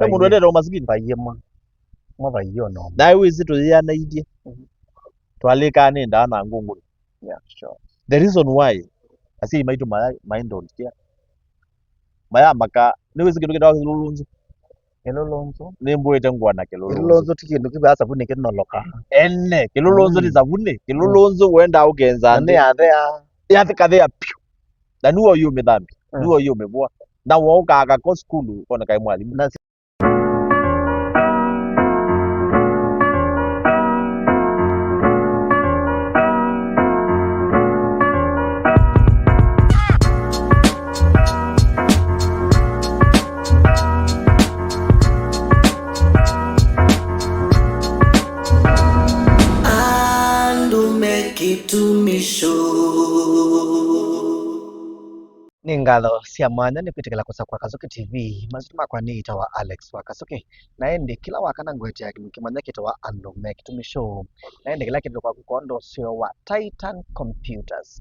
mundu ndete umasikini bayema mwabayo no nawe wizi tuyana idie twalikane ndana ngungu. yeah sure The reason why asi maitu mind on kia maya maka ni wizi kindu kindawa kilulunzu elolonzo nimbuite ngwana kilulunzu elolonzo tikindu kibasa bune kinoloka ene kilulunzu ni zabune kilulunzu wenda ugenza ande athea yathi kathea piu na nuo yume dhambi nuo yume bwa na woka ko skulu kona kai mwalimu na ningalo cia mwanya ni kwitikila kusa kwa Kazuki TV mazituma kwa ni itawa Alex wa Kazuki naende kila wakana ngwete yake mkimanya kitawa Andume kitumisho naende kila kitu kwa kukondo sio wa Titan Computers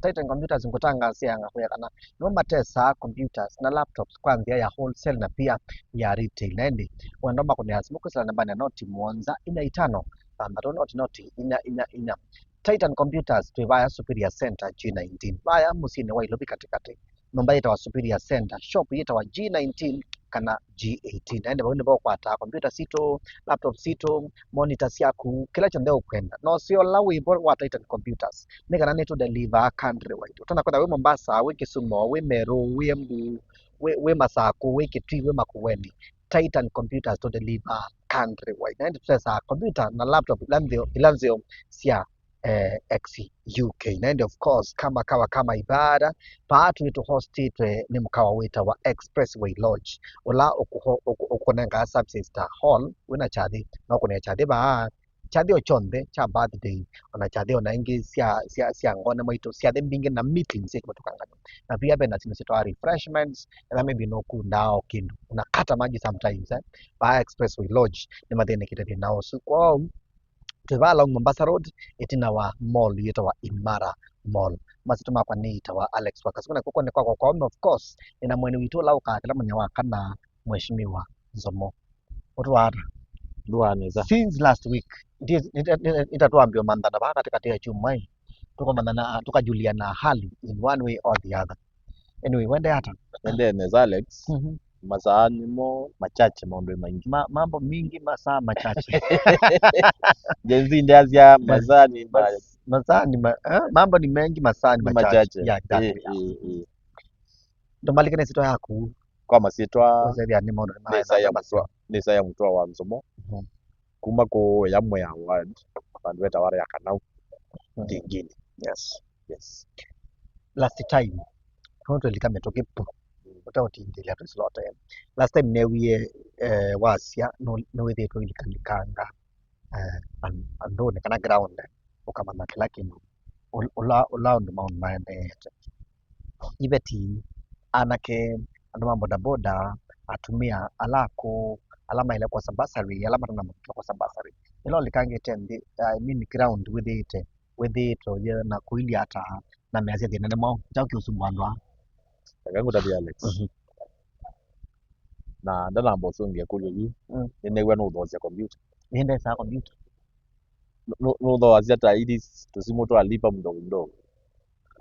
ngutanga sianga kwa kana nomba tesa computers na laptops kwanzia ya wholesale na pia ya retail naende wandomba kuna asimuko sala namba na noti mwanza ina itano ambato noti ina Titan Computers tuivaya Superior Center G19 vaya musine wa ilobi katikati nomba itawa Superior Center shop itawa G19 kana G18 naende bawinde bao kwata computer sito laptop sito monitors yaku kila chande ukwenda no sio lawi bo wa Titan Computers nika neto deliver country wide utana kwenda we Mombasa we Kisumu we Meru we Embu we Masako we Kitui we Makueni Titan Computers to deliver country wide naende tusesa computer na laptop ilanzio sia UK naende of course kama ibada paatu yetu hosti twe ni mkawa wita wa Expressway Lodge ula ukonenga subsister hall wina chadi na ukone chadi ba chadi ochonde cha birthday ona chadi ona ingi sia ngone moito sia de mbinge na meetings kwa tukangana na pia bena tinasitoa refreshments na maybe no kundao kindu unakata maji sometimes ba Expressway Lodge ni madene kitete nao so kwa tuva along Mombasa Road itina wa mall yitawa Imara Mall masituma kwa ni itawa Alex wakasukuna kuko ni kwa of course ina mwene witu la ukatela mwenye wakana mheshimiwa Zomo utwara duaneza since last week itatuambio mandana ba katikati ya chumai tuko mandana tukajuliana hali in one way or the other anyway wende hata neza Alex masaani mo machache maombe maingi mambo mingi masaa machache jenzi ndiazia masaani mambo ni mengi masaa ni machache yeah exactly ndo malikene sito yako kwa masitwa ozeria ni mono nisa ya mtwa wa Nzomo kuma ko yamwe ya ward bandu weta wara ya kanau dingine yes last time konto likametoke utauti ndelia tusilota last time newie wasia no wethe to ilikalikanga andone kana ground ukamana kila kindu ula ndo maun maende ibeti anake ando mambo boda atumia alako alama ile kwa sabasari alama tuna kwa sabasari ilo likange tende I mean ground with it oye na kuili hata na meazia nene mo chauki usumbwandwa kangu tabi Alex na ndana mboso ngia kulyo yu nene no thozia computer niende sa computer no thozia ta ili tusimo to alipa mdogo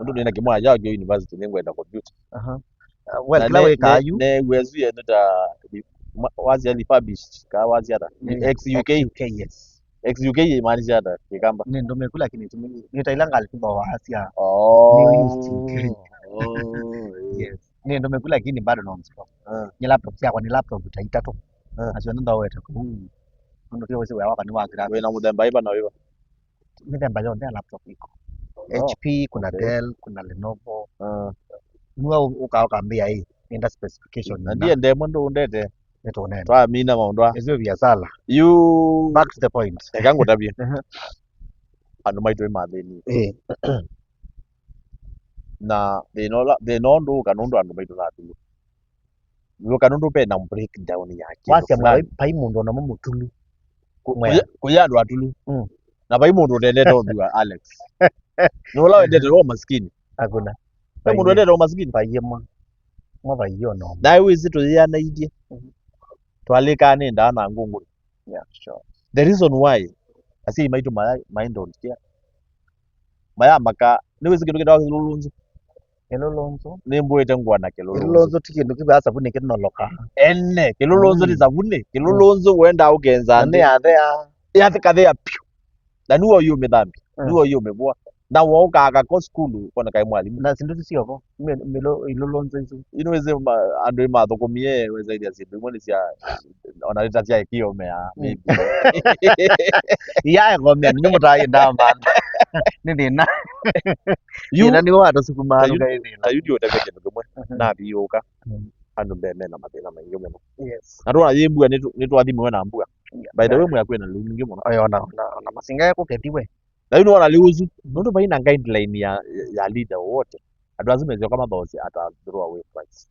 ndo nina kimwa ya university nengwenda computer well kila we kayu ne wezuye nda wazi alifabished ka wazi hata XUK yes XUK imaanisha hata kikamba ni ndo mekula kini nitailanga alipiba wa Asia yes ni ndo mekula lakini bado non-stop ni laptop yako ni laptop utaita tu asio ndo weta ndo kio wewe wako ni wa graphics wewe na mudemba iba na wewe midemba yote laptop iko HP kuna Dell kuna Lenovo nuwa ukaambia hii nenda specification ndiye ndemo ndo undete neto nene twa mina maundwa ezio vya sala you back to the point kangu tabia andu maitwe mathini na they no ndo kanundu andu maitwe na tulu yo kanundu pe na breakdown yake wasi ambaye pai mundu na mumutulu kuya andu atulu na pai mundu ndendete obiwa Alex nola wendete ro maskini hakuna pai mundu ndendete ro maskini payema mwa bayo no na wizi to yana idie twalika ni ndana ngungu. Yeah, sure. The reason why asi maitu mind on kia maya maka niwezi kindu kidawa kilulunzu Kilulunzu nimbwite ngwana kilulunzu kilulunzu ti kindu kiba sabuni kinoloka ene kilulunzu ni sabuni kilulunzu wenda ugenza nani athea yathikathia piu na niwo yume dhambi niwo yume bwa na wo ukaga ko skulu kona kai mwalimu na sindu cioko milo ilulunzu izo inweze andu mathukumie weza iria sindu imwe ni cia ona rita cia kiomea maybe ya ngomya ni mutai ndamba ni thina ina ni watu sukuma ta yudio ta kindu kimwe na biuka andu mbeme na mathina maingi muno yes na ndona yimbua ni twathimwe na mbua by the way mwe kwena lu mingi muno oyo na masinga yako ketiwe na yuno wana liuzu nundu baina guideline ya leader wote andu azime zio kama those ata throw away price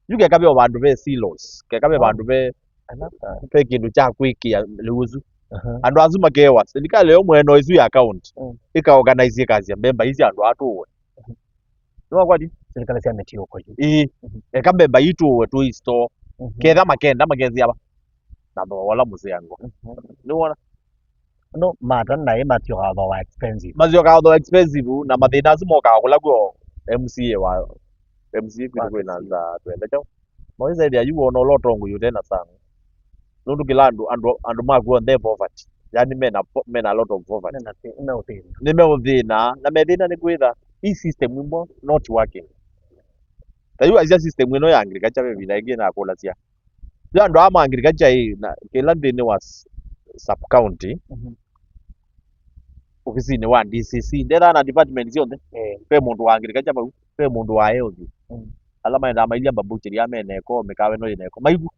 yuke kabyo bandu be silos ke kabyo bandu be kindu cha kwikia liuzu andu azuma kewa serikali yo mweno izu ya account ika organize kazi ya member hizi andu atuwe no kwadi serikali cia metio uko yu eka member yitu tu store ketha makenda magezi aba na ndo wala muziango ni wona no mata na matio aba wa expensive mazio ka ndo expensive na mathina azimo ka kula go MCA wa MCA kwitu inaanza twende chao maweza ile yuo no lotongo yutena sana nundu kilandu andu maguo the poverty yani mena lot of poverty nimeuthina na methina ni kwitha hii system imwe not working tayu azia system ino ya agriculture bebi na ingi na kula cia andu ama agriculture hii na kila thini wa sub county ofisi ni wa DCC ndera na department cionthe pe mundu wa agriculture bau pe mundu wa health alama enda mailia babuchiri ameneko mikawe no ineko maigu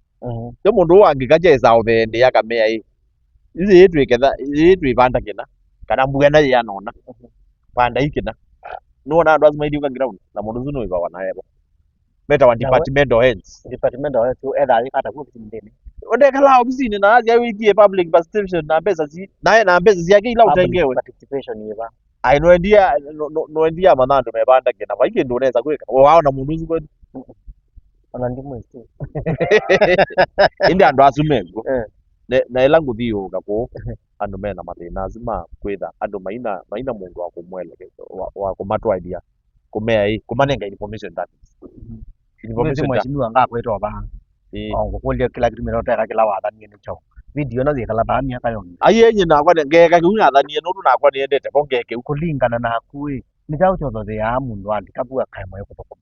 yo mundu wa agriculture is out there ndi yakamea hii izi yetu iketha yetu ivanda kina kana mbuga na ya nona panda ikina nuona andu azima idiuka ground na mundu zuno iba na yebo meta wa departmental heads either ikata ku kitindeni ode kala ofisini na azia wiki public participation na pesa si na pesa si yake ila utengewe participation iba ai no endia manando mebanda kina vaike ndo unaweza kweka wao na mundu zuko ona ndi mwezi indi andu asumego na ela nguthio gako andu mena mathina azima kwitha andu maina mundu wa kumwelekeza wa kumatwaithia kumea kumanenga information that information mheshimiwa ngakwetwa ba ongo kulia kila kitu miroteka kila wathani ni chao video na zikala bani akayo ayenye na kwa ngeka kunya thani no na kwa niendete kongeke kulingana na kui ni chao chothe ya mundu andika bua kaimwe kutoka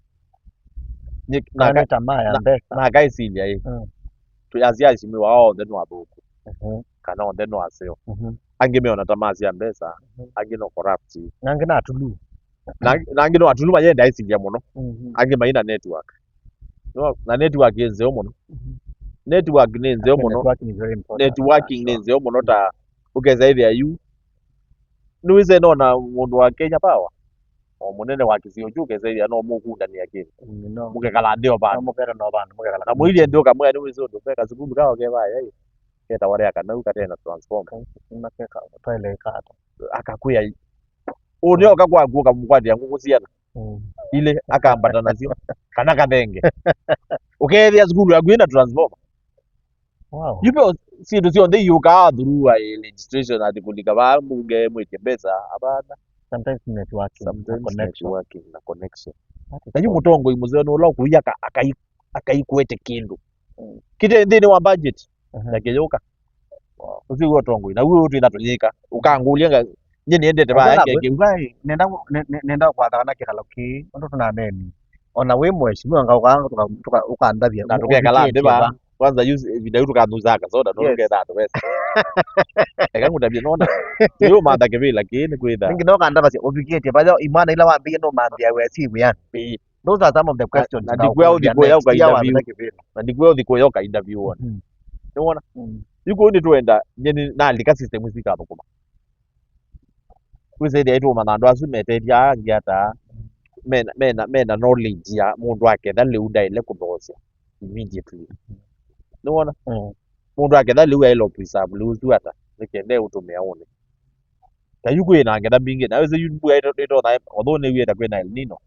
na tamaa ya mbesa na guys ile tuyazia isimi wao then wabuku kana then waseo angemeona tamaa ya mbesa angino corrupt nangina atulu nangino atulu mayenda isingia muno ange maina network no na network yenzeo muno network ni nzeo muno networking ni nzeo muno ta ukeza ile ayu niwize nona mundu wa Kenya Power o munene wa kisio juke zaidi no mukunda ni akini mukekala ndio bana mukera no bana mukekala na mwili ndio kamwe ni wizo ndo peka sikundu kao ke baya hii keta wale akana ukatena transform makeka pale kata akakuya unio akakwa guka mkwati yangu kusiana ile akambata nazio kana kabenge ukethia sikuru ya gwina transform wow yupo si ndio sio ndio yuka through a legislation ati kulika ba mbunge mweke pesa abana sometimes networking na connection na mutongo imuzeo no lo kuya akaikwete kindu kite ndini wa budget na kiyoka uzi utongo na wewe utu inatunyika ukangulia nyeni endete ba yake ngai nenda kwa thana kikaloki ndo tunaneni ona we mheshimiwa ngauka ukandavia na tukekala ndiba kwanza use video tukanduzaka soda no ngetha pesa eka ngutabia nona yo manda kebe lakini kwitha ningi no kanda basi obligate bayo imana ila wambie no mambia we simu yani those are some of the questions na ndigwe udiko yoka interview ona unaona yuko ndi tuenda nyeni na alika system isika thukuma kwise ndio itu manando asumeteria angiata mena knowledge ya mundu wake thali udaile kubosia immediately unaona mundu wake thali uyailo preserve luzu hata nikende utumia one ta yuko ina ngeda bingi na weze yumbu ito na although ne wieta kwena El Nino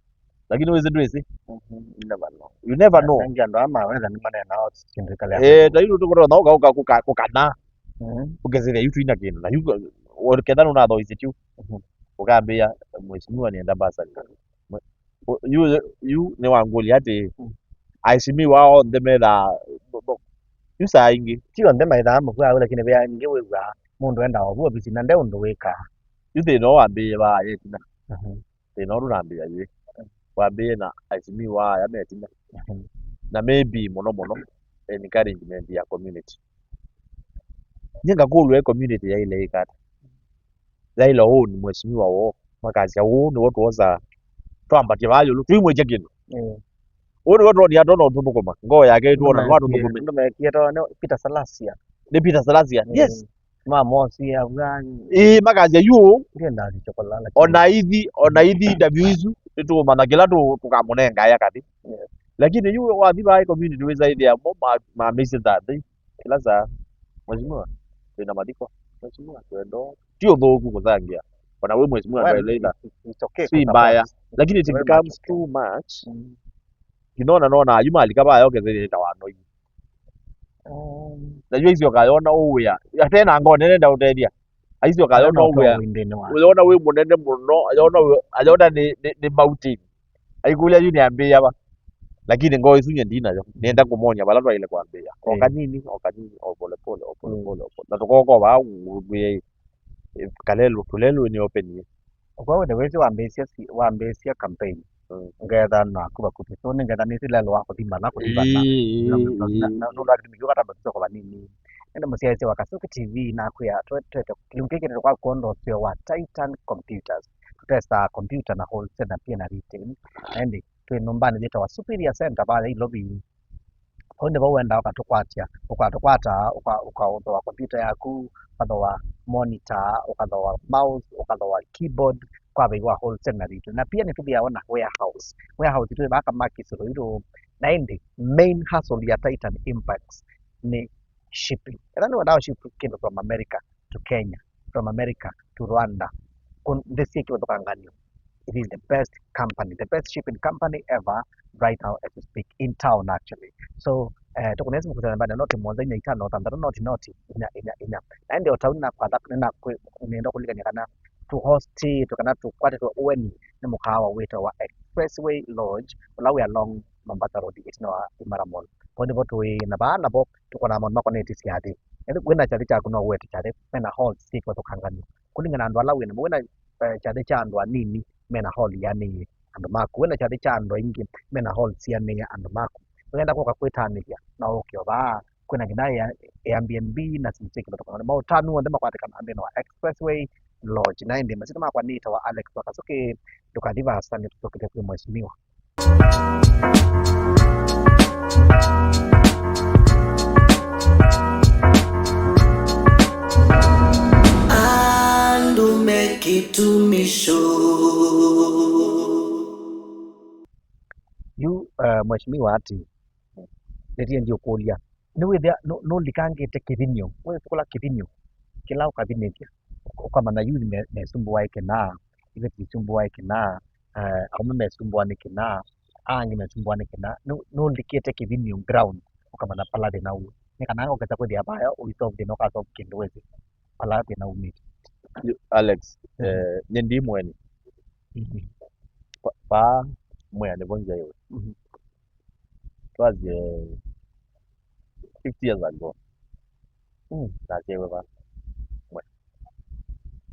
lakini wezi ndwisi You never know. you never know Nangi ando ama weza ni maneno nao kindu kale tairu tukoro no gauka kukana Mhm. ugezire yutu ina kindu na yuko wakethana una tho isitu ukambia mheshimiwa nienda basari yu ni wanguli ati aishimi wao ndemetha yu saa ingi Tio nde maitha mukwa lakini bya ngi wiwa mundu enda obu bisi na nde undu wika. yu thina wambie ba yetina Mhm. thina urambia ye wambie na aishimi wa ya metina Mhm. na maybe muno encouragement ya community nyenga kulwe community ya ile ikata zaila huu ni mheshimiwa wo makazi ya huu ni watu woza twambatie bayo lu twimweje kindu huu ni watu ni adono utumukuma ngo yake tuona watu tukumi Ndo mekia to no Peter Salasia. ni Peter Salasia yes Ma mosi ya gani. makazi ya yu Ndio ndazi chokolala. ona ithi ndavizu itu mana kila tu tukamunenga ya kati lakini yu wathi ba community weza ile ya mo ma message that kila saa mheshimiwa ina madiko mheshimiwa twendo tio thogu kuthangia ona we mheshimiwa ndio ile It's okay. si mbaya lakini it Very becomes much too much Mm. nona yuma alikaba yoke zile tawano hivi najua hizo kayona uya tena ngone nenda utedia hizo kayona uya uliona we munene muno aliona ni mountain aikulia yu niambia ba lakini ngo isunye ndina yo nenda kumonya bala twa ile kwambia okanini pole pole na tukoko ba uye kalelo tulelo ni open Kwa the way wambesia campaign. Ngetha na kuba kuti so ngetha ni sile lo wako dimba na kudiba na no la kimi kata bato kwa nini enda msiaise wakasuki TV na kuya twete kilimkeke kwa kondo sio wa Titan Computers tutesta computer na wholesale na pia na retail and twe nombani leta wa Superior Center pale lobby honde bawenda ukatukwata ukaondoa computer yaku ukathoa monitor ukathoa mouse ukathoa keyboard kwa bei wa wholesale na retail na pia nitubiaona warehouse tu baka market ro na indi main hustle ya Titan Impacts ni shipping and then ship came from America to Kenya from America to Rwanda kun ndesi kiwatokangania. It is the best company, the best shipping company ever right now as we speak in town actually. So tukunaweza kukutana baada noti moja ina itano tandaro noti ina na ndio town na kwa na nenda kuliganya kana to host tukana tukwate to uweni ni mkahawa wetu wa Expressway Lodge ulawi along Mombasa Road it's no Imara Mall. Pone votu na bana bo tukona mon makoneti siadi. Endo kwenda chali cha kuno wetu chale mena hall stick wa tukangani. Kulingana na ndo alawi na mwena chade cha ndo nini mena hall yani andu maku wena chade cha ndo ingi mena hall siani andu maku wenda kwa kwetaniria na okyo ba kwena gina ya Airbnb na simcheki kutoka na mautanu wanda makwate kana andeno wa Expressway Lodge na ndi masita makwa nita wa Alex Wakasuke tukadiva asante tutokete kwa mheshimiwa. Andume kitumisho Yu mheshimiwa ati ndio ndio kulia ni withia no likangite kivinyo wewe kula kivinyo kila ukavinetia kama na yuzi mesumbuwa yake na ile kisumbuwa yake na au mesumbuwa nike na angi mesumbuwa nike na no likite kivinyo ground kama na palade na u nikana ngoketa kwa dia baya uitov de no ka top kindwezi palade na umiti Alex nyendi mweni pa mweni bonja yewe twaje 50 years ago na jewe ba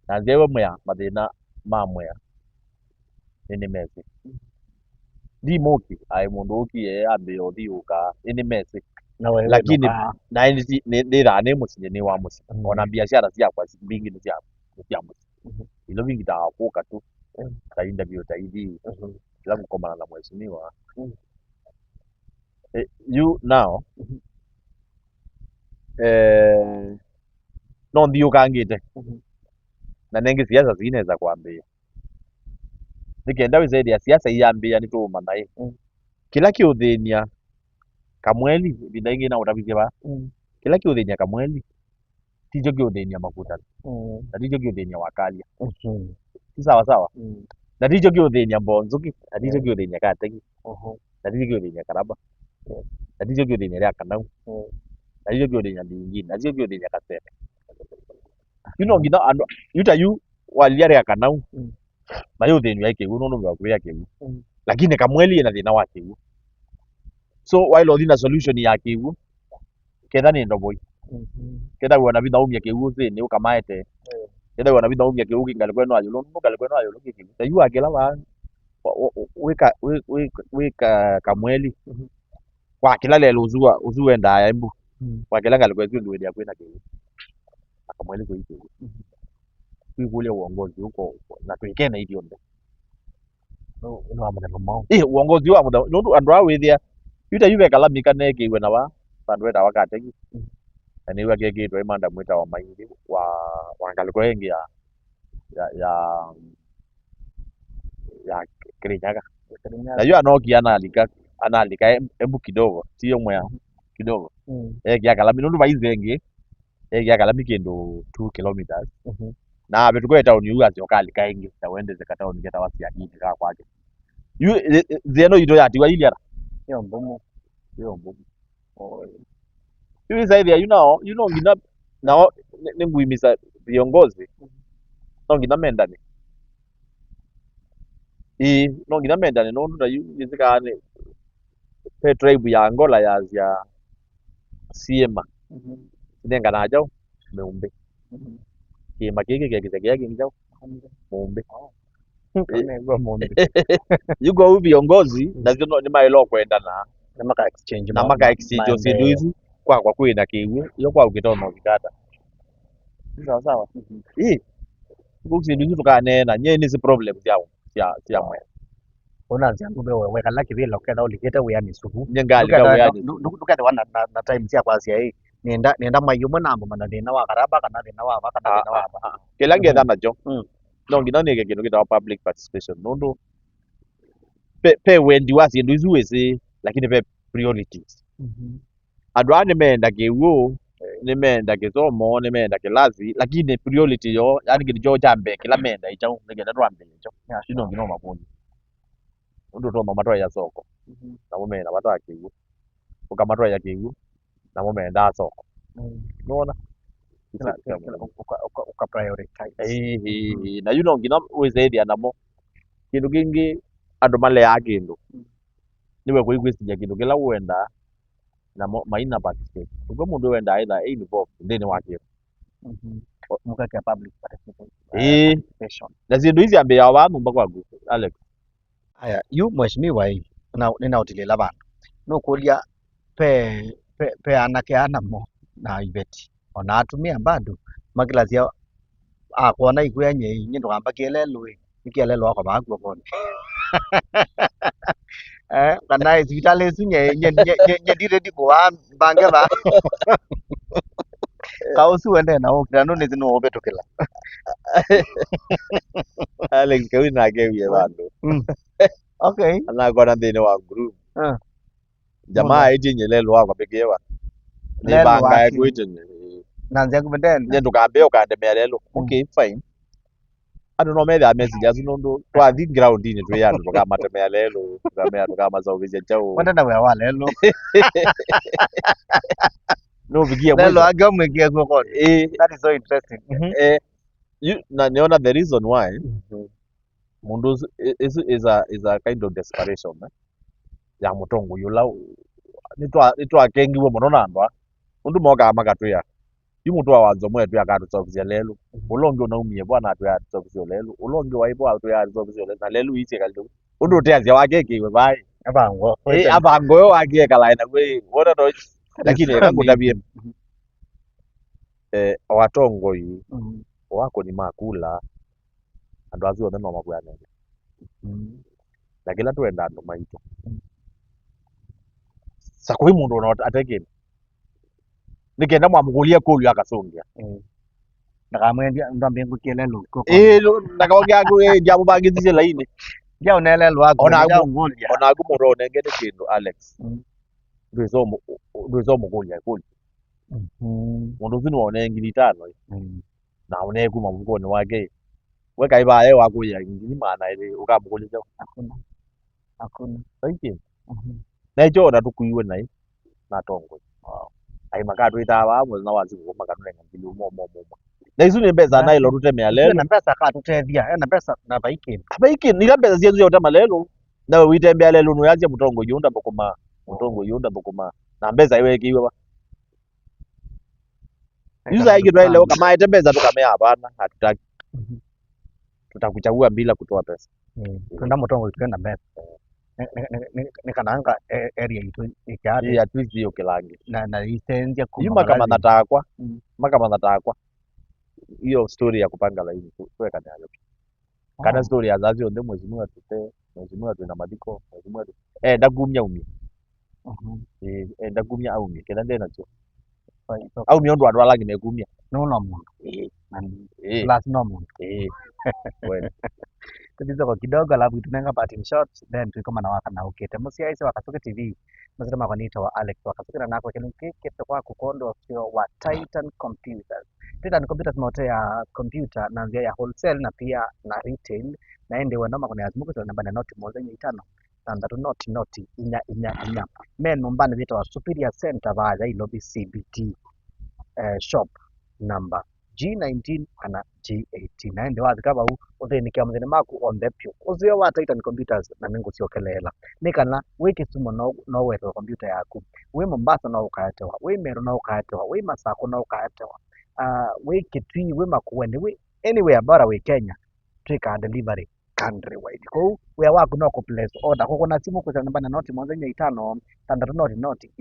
na jewe mya mathina ma mya nini mesi ndi moki ai mundu ukie ambe othiuka nini mesi na wewe lakini na ndira ni musinye ni wa musi ona biashara ciakwa mbingi ni cia musi ilo vingi ndakuka tu ta interview ta hivi kila mkomana na mheshimiwa you now no thiukangite na nengi siasa zinaweza kuambia nikenda wizaidi siasa iambia nituma naye kila kiuthinia kamweli vindaingi na utavithia ba kila kiuthinia kamweli tijo kiuthinia makuta na tijo kiuthinia wakalia si sawa sawa na ndicho kiuthĩnia Mbonzuki na ndicho kiuthĩnia Kategi na ndicho kiuthĩnia Karaba na ndicho kiuthĩnia rĩa Kanau na ndicho kiuthĩnia Ndingini na ndicho kiuthĩnia Kasebe nginya andũ yu walia rĩa Kanau mayo thĩnia kĩgu no ndio kwa kĩgu lakini Kamweli ina thĩna wa kĩgu so while othina solution ya kĩgu ketha nĩ ndoboi ketha wana bitha umia kĩgu thĩni ukamaete ketha wana bitha umia kĩgu kingali kwenu ayo no ngali kwenu ayo kĩgu tayu akela ba wika Kamweli kwa kila lelo uzua ndaya imbu kwa kila ngali kwetu ndio ndia kwenda kĩgu Kamweli kwa kĩgu kule uongozi huko na tuikene hivyo ndo no amana mo uongozi wa muda nundu andu awithia yuta yuve kalamika nekiwe na wa bandu enda wakategi na niwe akegitwe imanda mwita wa maingi wa ngaliko yengi ya Kirinyaga na yu anokia analika embu kidogo sio mwea kidogo ya kalami nundu vaizengi ya kalami kindu 2 kilometers na betu kwa town yu azio kalika ingi na wende zeka town ngeta wasia gidi ka kwake yu zeno ito yatiwa iliara yo mbomo yu zaidi ya you know ngina nao ni nguimisa viongozi no ngina mendani no ngina mendani no ndu yu nizikane pe tribe ya Angola ya Siema nenga najo meumbe kima kiki kya kinjao mumbe yuko viongozi na zino ni mailo kwenda na maka exchange osindu hizi kwa kwina kiwu yo kwa ukitono vikata sawa kusindu hizi tukanena nyeni si problem sia mwe unaanza ngumbe wewe kala kivile ukenda uliketa uyani suku nyengali ka uyani dukate wana na time sia kwa sia hii nenda mayumo nambo mana thina wa Karaba kana thina wa Baka kana thina wa kila ngetha najo no ngina nige kindu kita public participation nundu pe wendi wa sindu hizi wese lakini pe priorities andu ani menda kiwu ni menda kithomo ni menda kilazi lakini priority yo yani kindu jambe kila menda icho nigenda twambe icho sino ngino mapunyi nundu toma matwa ya soko na mumena matwa kiwu ukamatwa ya kiwu na mumenda soko nona uka prioritize na ngina wizethia namo kindu kingi andu malea kindu niwe kuigwiciria kindu kila wenda na maina participate uko mundu wenda either involved ndini wa kindu mukaka public participation na zindu hizi ambia wa mumba kwangu Alex haya yu mheshimiwa hii na ninautilela bandu no kulia pe anake anamo na ibeti ona atumia bado makilazia akona ikwenye nyindu kamba kielelwe ikielelwa kwa bagwa kone kana hospitali sunye nyendire dikuwa bange ba kausu wende na okirano nezino obetokela Alex kawi na gewie bandu okay ana gona thini wa group jamaa ijinyelelwa kwa begewa ni banga ekwitenye nanzia kubendeni nyendu kambe ukandemea lelo okay fine andu no metha message azu nundu twathi ground ini twi andu tukamatemea lelo tukamea tukamazovisia chao wenda na wa lelo no bigia lelo agamwekia kwa kone that is so interesting na niona the reason why mundu is a kind of desperation ya mutongo yula nitwa kengiwe muno na andwa undu moka makatwia yu mutu wa wanzo mwetu akatutofisia lelo ulongi unaumie bwana atu ya tutofisia lelo ulongi waibo atu ya tutofisia lelo na lelo iche kaldo undu teazia wake kiwe bai abango yo wake kala na we wona no lakini kangutabie watongo yi wako ni makula andu azu othe no makuya nene na kila twenda andu maito sakui mundu no atekini nikenda mwamugulia kulu akasongia nakamwendia ndambe ngukielelo nakaongea ku jamu bagithice laini ja unelelwa ona ngulia ona gumuro nengete kindu Alex ndwizo mugulia kulu mundu zinu one ngiri 5 na one kuma mfukoni wake weka ibaye wakuya ngini maana ile ukamukuliza hakuna. saiki Mhm. na icho na tukuiwe nai na tongo ai makatu itawa mwe na wazi ko makatu nenga ngili mo na izu ni mbeza na ilo tutemea Ukiwa lelo na pesa akatutethia na pesa na baiki abaiki nika mbeza ziezu ya utama lelo na witembea lelo nuyaje mutongo yunda bokoma mutongo yunda bokoma na mbeza iwe kiwe ba yuza hiki twa leo kama itembeza tukamea hapana hatutaki tutakuchagua bila kutoa pesa kwenda mutongo tukienda mbele nikananga area itu ikiari hii at least hiyo kilangi na isenje hiyo kama natakwa kama natakwa hiyo story ya kupanga laini tuweka nayo kana story ya zazi onde mwezi mwa tuna madiko mwezi mwa ndagumya umi ndagumya aumi kenda ndena cho au miondo andwa langi negumya no mundu plus no mundu well tulizo kwa kidogo alafu tunanga parting shots then tuikoma na waka na ukete musia ise Wakasuke TV mazima kwa nita wa Alex Wakasuke na nako kile kike kwa kukondo sio wa Titan Computers. Titan Computers mote ya computer na nzia ya wholesale na pia na retail na ende wanoma kwa yazimuko kwa namba na noti moja yenye itano tandatu noti inya men mumbane vita wa Superior Center vaja ilobi CBT shop number G19 ana G18 na ndio wazi kaba uthinikia muthini maku on the pure uzio wa Titan Computers na ningu siokelela nikana wiki sumo no weto computer yaku we Mombasa no ukaetewa we Meru no ukaetewa we Masako no ukaetewa we Kitui we Makueni we anywhere bara we Kenya trika delivery country wide ko we waku no place order ko na simu kwa namba na noti mwanzo nya itano tandatu noti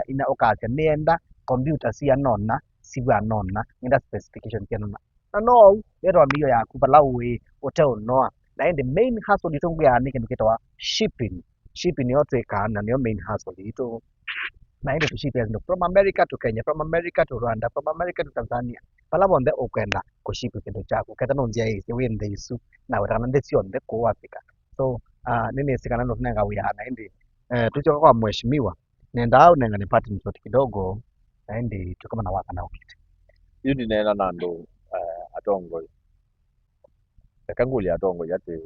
ina okacha nienda computer sia nona siwa nona nenda specification kia nona na no yeto mio ya kubalau we hotel noa na the main hustle itongu ya nike nukitawa shipping yote kana niyo main hustle ito na ende kuship ya from America to Kenya, from America to Rwanda, from America to Tanzania pala bonde ukwenda kushipu kintu chako kata nonzia isi wende isu na wetana ndesi onde ku Africa so nini sikana ndo tunanga uyana indi tuchoka kwa mheshimiwa nenda au nenga nipati mtoti kidogo na indi tukama na waka na ukiti hiyo ni nena nando atongo yakanguli atongo yate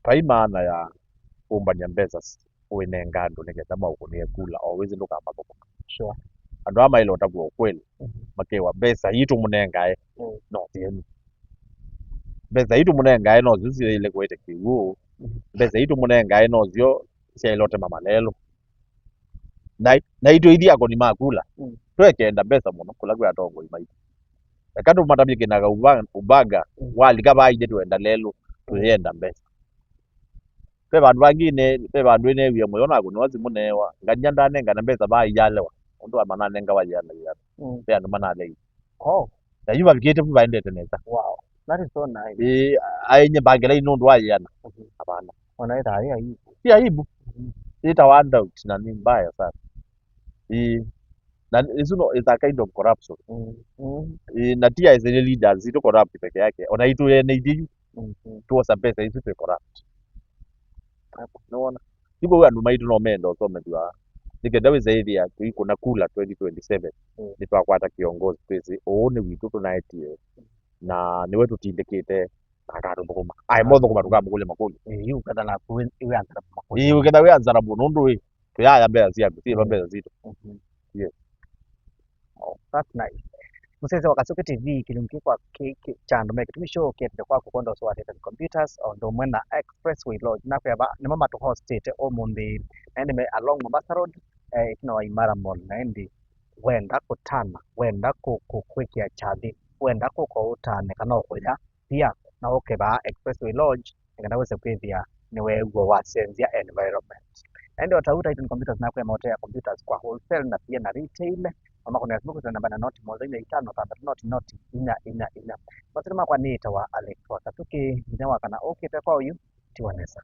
paimana ya umbanya mbeza wenengando nigetha maukunie kula always ndo kama boko sure andu ama ile otaguo kweli makewa mbesa yitu munengae no tienu mbesa yitu munengae no zisi ile kwete kiwu mbesa yitu munengae no zio sia ilote mama lelo na itu idia ko ni makula twekenda mbesa muno kula gwa tongo imaiti kando matabike naga ubaga wali kaba ide twenda lelo tuyenda mbesa pe bandu bangine pe bandu ene bya muyona ko niwazi munewa nganya ndane ngana mbesa ba iyalewa undu amana nenga wajana ya pe andu manale oh na yuba bikete fu baende teneza wow that is so nice ayenye bagela ino ndo wajana hapana wanaita haya hii pia aibu itawanda na ni mbaya sana na isuno is a kind of corruption na tia is the leaders ito corrupt peke yake ona itu ene idiyu tuosa pesa isu pe corrupt naona yuko andu maitu no mendo so medwa nikenda zaidi ya tuiko na kula 2027 nitwakwata kiongozi twese one witu tunaitie na niwe tutindikite akaro bokoma ai motho kuma tukamukule makuli yu kada na iwe antara makuli iwe kada we anzara bunundu we tuyaya mbea sia kutia mbea zito yes oh that's nice musese Wakasuke TV kilimki kwa kiki chando make tumisho kete kwa kukondo so Titan Computers ndo mwena expressway lodge na kwa ni mama to host it omundi and me along Mombasa road itino Imara mall na ndi wenda kutana wenda kukwikia chadi wenda ko utane kana okoya pia na okeba expressway lodge ngana wese kwithia niwe gwo wa senzia environment and watauta Titan Computers na kwa moto ya computers kwa wholesale na pia na retail ama kuna Facebook namba na noti moja ile itano tandatu noti ina basi kama kwa nita wa Alex Wakasuke nyawa kana okay kwa huyu tiwanesa